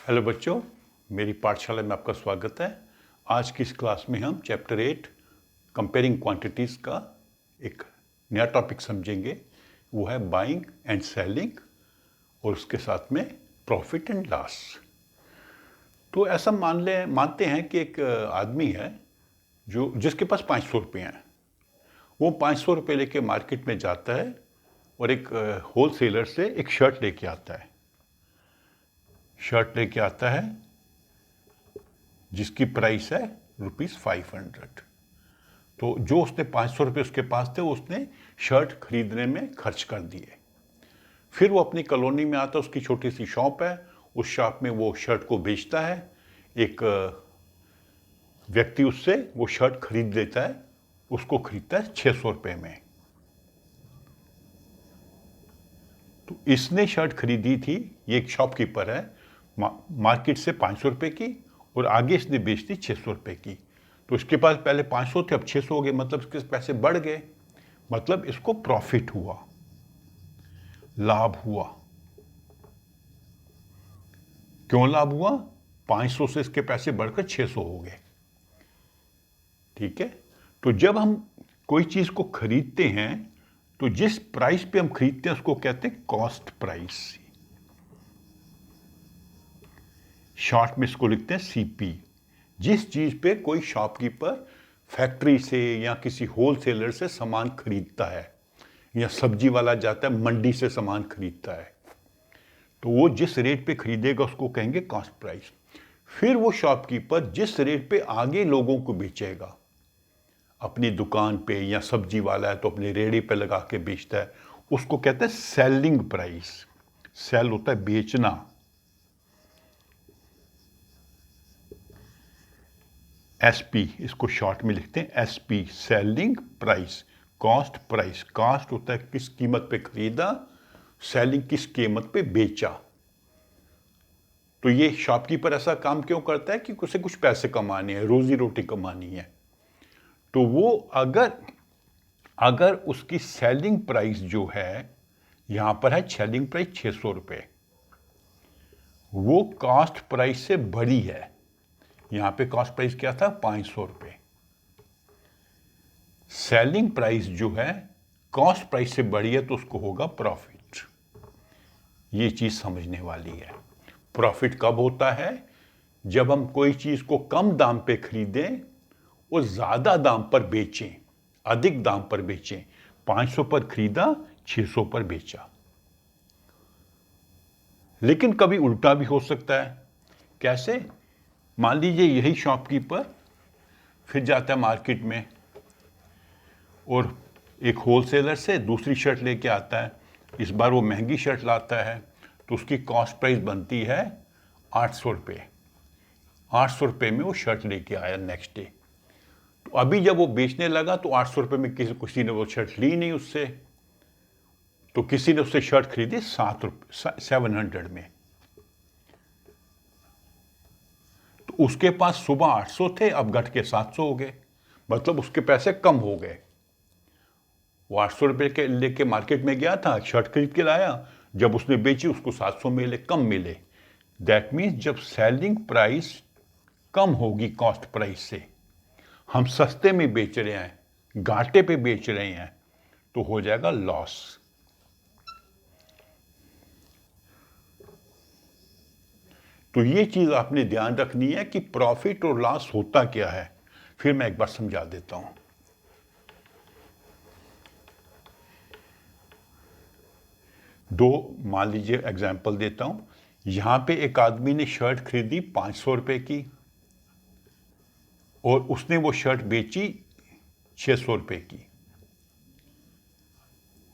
Hello बच्चों, मेरी पाठशाला में आपका स्वागत है। आज की इस क्लास में हम चैप्टर 8 कंपेयरिंग क्वांटिटीज़ का एक नया टॉपिक समझेंगे। वो है बाइंग एंड सेलिंग और उसके साथ में प्रॉफिट एंड लॉस। तो ऐसा मानते हैं कि एक आदमी है जिसके पास 500 रुपये हैं। वो 500 रुपये लेके मार्केट में जाता है और एक होलसेलर से एक शर्ट लेके आता है जिसकी प्राइस है ₹500। तो जो उसने 500 रुपये उसके पास थे, उसने शर्ट खरीदने में खर्च कर दिए। फिर वो अपनी कॉलोनी में आता है, उसकी छोटी सी शॉप है। उस शॉप में वो शर्ट को बेचता है। एक व्यक्ति उससे वो शर्ट खरीद लेता है, उसको खरीदता है 600 रुपये में। तो इसने शर्ट खरीदी थी, ये एक शॉपकीपर है, मार्केट से 500 रुपये की, और आगे इसने बेच दी 600 रुपये की। तो इसके पास पहले 500 थे, अब 600 हो गए, मतलब इसके पैसे बढ़ गए, मतलब इसको प्रॉफिट हुआ, लाभ हुआ। क्यों लाभ हुआ? 500 से इसके पैसे बढ़कर 600 हो गए। ठीक है। तो जब हम कोई चीज को खरीदते हैं तो जिस प्राइस पे हम खरीदते हैं उसको कहते हैं कॉस्ट प्राइस। शॉर्ट में इसको लिखते हैं सीपी। जिस चीज पे कोई शॉपकीपर फैक्ट्री से या किसी होलसेलर से सामान खरीदता है, या सब्जी वाला जाता है मंडी से सामान खरीदता है, तो वो जिस रेट पे खरीदेगा उसको कहेंगे कॉस्ट प्राइस। फिर वो शॉपकीपर जिस रेट पे आगे लोगों को बेचेगा, अपनी दुकान पे, या सब्जी वाला है तो अपनी रेहड़ी पे लगा के बेचता है, उसको कहते हैं सेलिंग प्राइस। सेल होता है बेचना। एसपी, इसको शॉर्ट में लिखते हैं SP, selling price. Cost price, cost होता है किस कीमत पे खरीदा, सेलिंग किस कीमत पे बेचा। तो ये शॉपकीपर ऐसा काम क्यों करता है कि उसे कुछ पैसे कमाने हैं, रोजी रोटी कमानी है। तो वो अगर उसकी सेलिंग प्राइस जो है, यहां पर है सेलिंग प्राइस 600 रुपये, वो कॉस्ट प्राइस से बड़ी है। यहां पे कॉस्ट प्राइस क्या था? 500 रुपये। सेलिंग प्राइस जो है कॉस्ट प्राइस से बड़ी है, तो उसको होगा प्रॉफिट। ये चीज समझने वाली है। प्रॉफिट कब होता है? जब हम कोई चीज को कम दाम पे खरीदें और ज्यादा दाम पर बेचें, अधिक दाम पर बेचें। 500 पर खरीदा, 600 पर बेचा। लेकिन कभी उल्टा भी हो सकता है। कैसे? मान लीजिए यही शॉपकीपर फिर जाता है मार्केट में और एक होलसेलर से दूसरी शर्ट लेके आता है। इस बार वो महंगी शर्ट लाता है, तो उसकी कॉस्ट प्राइस बनती है 800 रुपये। 800 रुपये में वो शर्ट लेके आया नेक्स्ट डे। तो अभी जब वो बेचने लगा तो 800 रुपये में किसी ने वो शर्ट ली नहीं उससे, तो किसी ने उससे शर्ट खरीदी 700 में। तो उसके पास सुबह 800 थे, अब घट के 700 हो गए, मतलब उसके पैसे कम हो गए। वो 800 रुपये के लेके मार्केट में गया था, शर्ट खरीद के लाया, जब उसने बेची उसको 700 मिले, कम मिले। दैट मीन्स जब सेलिंग प्राइस कम होगी कॉस्ट प्राइस से, हम सस्ते में बेच रहे हैं, घाटे पे बेच रहे हैं, तो हो जाएगा लॉस। तो ये चीज आपने ध्यान रखनी है कि प्रॉफिट और लॉस होता क्या है। फिर मैं एक बार समझा देता हूं। दो मान लीजिए एग्जाम्पल देता हूं। यहां पे एक आदमी ने शर्ट खरीदी 500 रुपये की और उसने वो शर्ट बेची 600 रुपये की।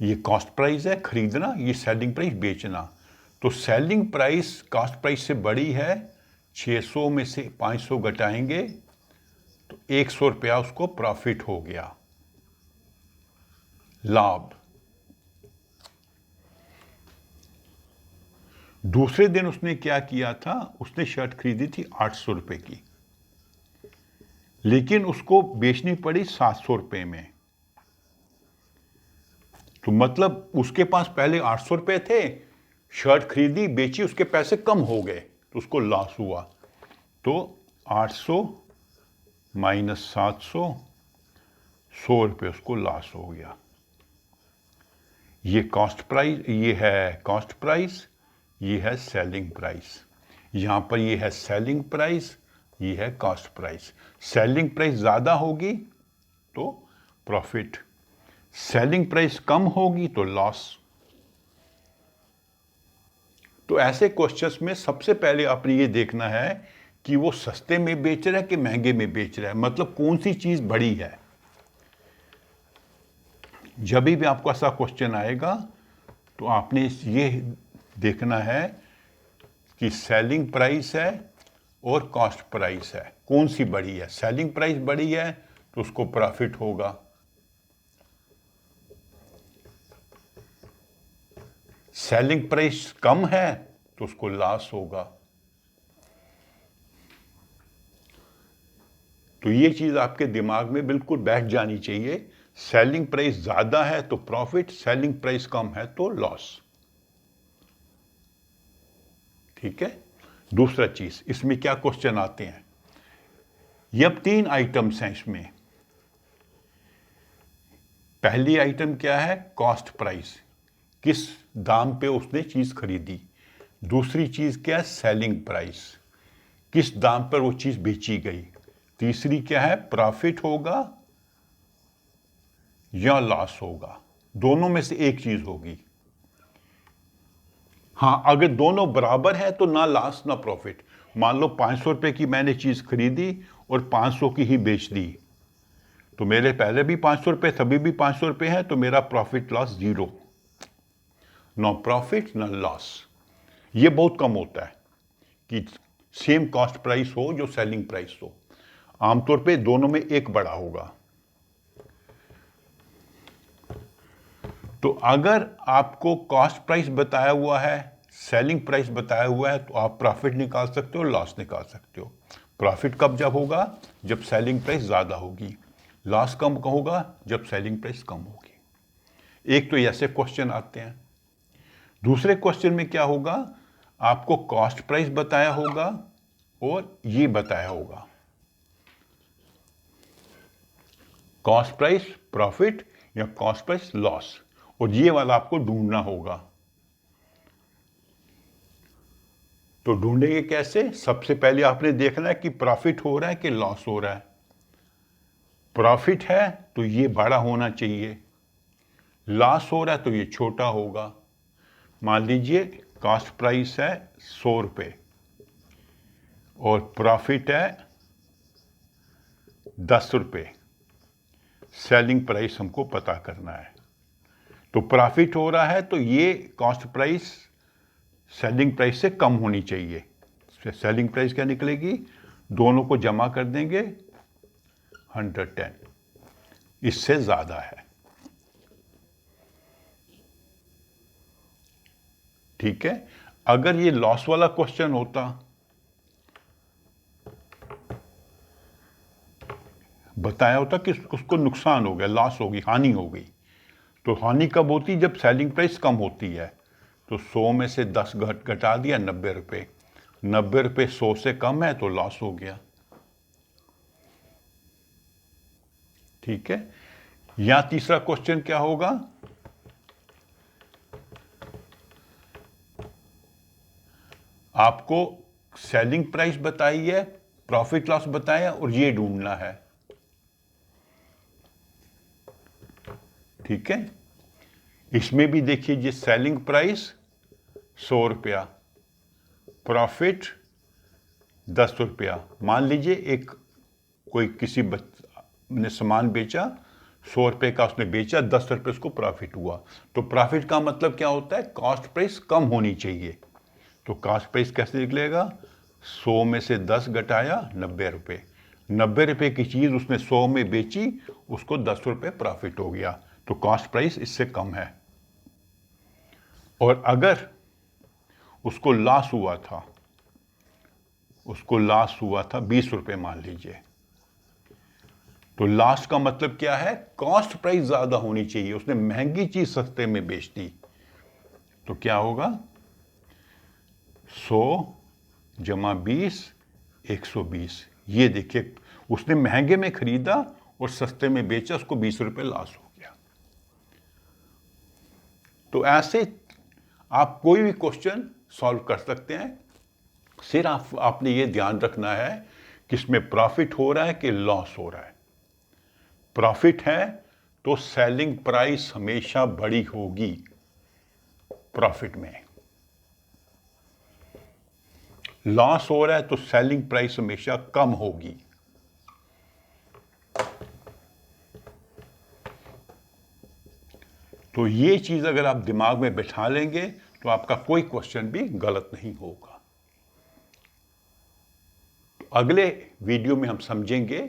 ये कॉस्ट प्राइस है खरीदना, ये सेलिंग प्राइस बेचना। तो सेलिंग प्राइस कॉस्ट प्राइस से बड़ी है। 600 में से 500 घटाएंगे तो 100 रुपया उसको प्रॉफिट हो गया, लाभ। दूसरे दिन उसने क्या किया था? उसने शर्ट खरीदी थी 800 रुपये की, लेकिन उसको बेचनी पड़ी 700 रुपये में। तो मतलब उसके पास पहले 800 रुपये थे, शर्ट खरीदी बेची, उसके पैसे कम हो गए, तो उसको लॉस हुआ। तो 800 माइनस 700, 100 रुपये उसको लॉस हो गया। ये कॉस्ट प्राइस, ये है कॉस्ट प्राइस, ये है सेलिंग प्राइस। यहाँ पर ये है सेलिंग प्राइस, ये है कॉस्ट प्राइस। सेलिंग प्राइस ज़्यादा होगी तो प्रॉफिट, सेलिंग प्राइस कम होगी तो लॉस। तो ऐसे क्वेश्चंस में सबसे पहले आपने ये देखना है कि वो सस्ते में बेच रहा है कि महंगे में बेच रहा है, मतलब कौन सी चीज़ बड़ी है। जब भी आपको ऐसा क्वेश्चन आएगा तो आपने ये देखना है कि सेलिंग प्राइस है और कॉस्ट प्राइस है, कौन सी बड़ी है। सेलिंग प्राइस बड़ी है तो उसको प्रॉफिट होगा, सेलिंग प्राइस कम है तो उसको लॉस होगा। तो ये चीज़ आपके दिमाग में बिल्कुल बैठ जानी चाहिए। सेलिंग प्राइस ज़्यादा है तो प्रॉफिट, सेलिंग प्राइस कम है तो लॉस। ठीक है। दूसरा चीज़, इसमें क्या क्वेश्चन आते हैं। ये अब 3 आइटम्स हैं इसमें। पहली आइटम क्या है, कॉस्ट प्राइस, किस दाम पे उसने चीज़ खरीदी। दूसरी चीज़ क्या है, सेलिंग प्राइस, किस दाम पर वो चीज़ बेची गई। तीसरी क्या है, प्रॉफिट होगा या लॉस होगा, दोनों में से एक चीज़ होगी। हाँ, अगर दोनों बराबर है तो ना लॉस ना प्रॉफिट। मान लो 500 रुपये की मैंने चीज़ खरीदी और 500 की ही बेच दी, तो मेरे पहले भी 500 रुपये, तभी भी 500 रुपये है, तो मेरा प्रॉफिट लॉस 0, नो प्रॉफिट ना लॉस। ये बहुत कम होता है कि सेम कॉस्ट प्राइस हो जो सेलिंग प्राइस हो। आमतौर पे दोनों में एक बड़ा होगा। तो अगर आपको कॉस्ट प्राइस बताया हुआ है, सेलिंग प्राइस बताया हुआ है, तो आप प्रॉफिट निकाल सकते हो, लॉस निकाल सकते हो। प्रॉफिट कब जब होगा, जब सेलिंग प्राइस ज़्यादा होगी। लॉस कम होगा जब सेलिंग प्राइस कम होगी। एक तो ऐसे क्वेश्चन आते हैं। दूसरे क्वेश्चन में क्या होगा, आपको कॉस्ट प्राइस बताया होगा और ये बताया होगा, कॉस्ट प्राइस प्रॉफिट या कॉस्ट प्राइस लॉस, और ये वाला आपको ढूंढना होगा। तो ढूंढेंगे कैसे, सबसे पहले आपने देखना है कि प्रॉफिट हो रहा है कि लॉस हो रहा है। प्रॉफिट है तो ये बड़ा होना चाहिए, लॉस हो रहा है तो ये छोटा होगा। मान लीजिए कॉस्ट प्राइस है 100 रुपये और प्रॉफिट है 10 रुपये। सेलिंग प्राइस हमको पता करना है। तो प्रॉफिट हो रहा है तो ये कॉस्ट प्राइस सेलिंग प्राइस से कम होनी चाहिए। सेलिंग प्राइस क्या निकलेगी, दोनों को जमा कर देंगे 110, इससे ज़्यादा है। ठीक है। अगर ये लॉस वाला क्वेश्चन होता, बताया होता कि उसको नुकसान हो गया, लॉस हो गई, हानि हो गई, तो हानि कब होती, जब सेलिंग प्राइस कम होती है। तो 100 में से 10 घटा दिया, 90 रुपये। 90 रुपये 100 से कम है तो लॉस हो गया। ठीक है। या तीसरा क्वेश्चन क्या होगा, आपको सेलिंग प्राइस बताई है, प्रॉफिट लॉस बताया और ये ढूंढना है। ठीक है। इसमें भी देखिए, ये सेलिंग प्राइस 100 रुपया, प्रॉफिट 10 रुपया। मान लीजिए एक कोई किसी ने सामान बेचा, 100 रुपये का उसने बेचा, 10 रुपये उसको प्रॉफिट हुआ। तो प्रॉफिट का मतलब क्या होता है, कॉस्ट प्राइस कम होनी चाहिए। तो कॉस्ट प्राइस कैसे निकलेगा, 100 में से 10 घटाया 90 रुपये। 90 रुपये की चीज़ उसने 100 में बेची, उसको 10 रुपये प्रॉफिट हो गया। तो कॉस्ट प्राइस इससे कम है। और अगर उसको लॉस हुआ था, उसको लॉस हुआ था 20 रुपये मान लीजिए, तो लॉस का मतलब क्या है, कॉस्ट प्राइस ज़्यादा होनी चाहिए, उसने महंगी चीज़ सस्ते में बेच दी। तो क्या होगा, 100 जमा 20 120। ये देखिए, उसने महंगे में खरीदा और सस्ते में बेचा, उसको 20 रुपये लॉस हो गया। तो ऐसे आप कोई भी क्वेश्चन सॉल्व कर सकते हैं। सिर्फ आपने ये ध्यान रखना है कि इसमें प्रॉफिट हो रहा है कि लॉस हो रहा है। प्रॉफिट है तो सेलिंग प्राइस हमेशा बड़ी होगी प्रॉफिट में। लॉस हो रहा है तो सेलिंग प्राइस हमेशा कम होगी। तो ये चीज अगर आप दिमाग में बिठा लेंगे तो आपका कोई क्वेश्चन भी गलत नहीं होगा। तो अगले वीडियो में हम समझेंगे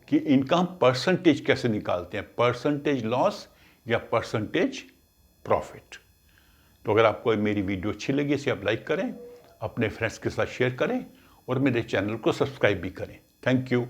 कि इनका हम परसेंटेज कैसे निकालते हैं, परसेंटेज लॉस या परसेंटेज प्रॉफिट। तो अगर आपको मेरी वीडियो अच्छी लगी इसे आप लाइक करें, अपने फ्रेंड्स के साथ शेयर करें और मेरे चैनल को सब्सक्राइब भी करें। Thank you.